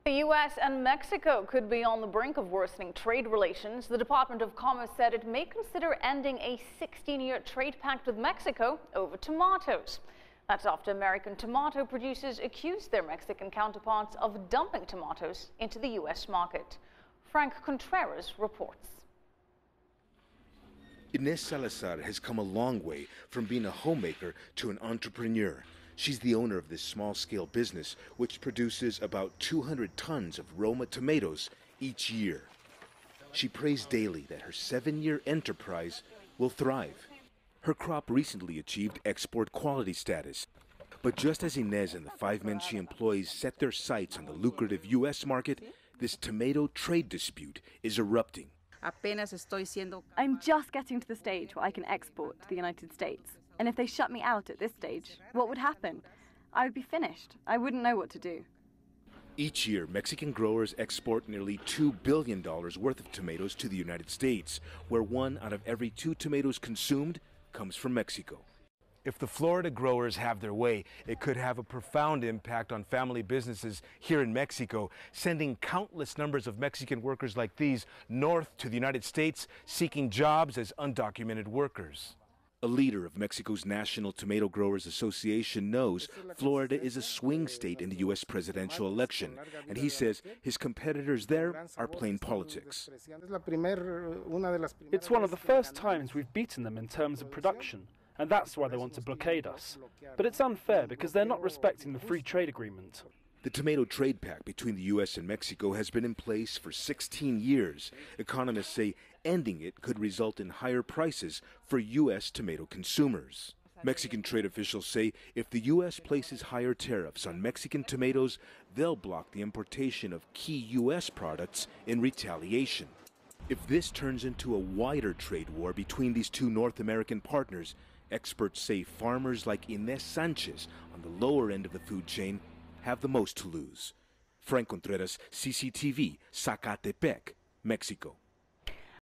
The U.S. and Mexico could be on the brink of worsening trade relations. The Department of Commerce said it may consider ending a 16-year trade pact with Mexico over tomatoes. That's after American tomato producers accused their Mexican counterparts of dumping tomatoes into the U.S. market. Franc Contreras reports. Inés Salazar has come a long way from being a homemaker to an entrepreneur. She's the owner of this small-scale business, which produces about 200 tons of Roma tomatoes each year. She prays daily that her 7-year enterprise will thrive. Her crop recently achieved export quality status. But just as Inés and the 5 men she employs set their sights on the lucrative U.S. market, this tomato trade dispute is erupting. I'm just getting to the stage where I can export to the United States. And if they shut me out at this stage, what would happen? I would be finished. I wouldn't know what to do. Each year, Mexican growers export nearly $2 billion worth of tomatoes to the United States, where 1 out of every 2 tomatoes consumed comes from Mexico. If the Florida growers have their way, it could have a profound impact on family businesses here in Mexico, sending countless numbers of Mexican workers like these north to the United States, seeking jobs as undocumented workers. A leader of Mexico's National Tomato Growers Association knows Florida is a swing state in the U.S. presidential election, and he says his competitors there are playing politics. It's one of the first times we've beaten them in terms of production, and that's why they want to blockade us. But it's unfair because they're not respecting the free trade agreement. The tomato trade pact between the U.S. and Mexico has been in place for 16 years. Economists say ending it could result in higher prices for U.S. tomato consumers. Mexican trade officials say if the U.S. places higher tariffs on Mexican tomatoes, they'll block the importation of key U.S. products in retaliation. If this turns into a wider trade war between these 2 North American partners, experts say farmers like Inés Sanchez on the lower end of the food chain have the most to lose. Franc Contreras, CCTV, Zacatepec, Mexico.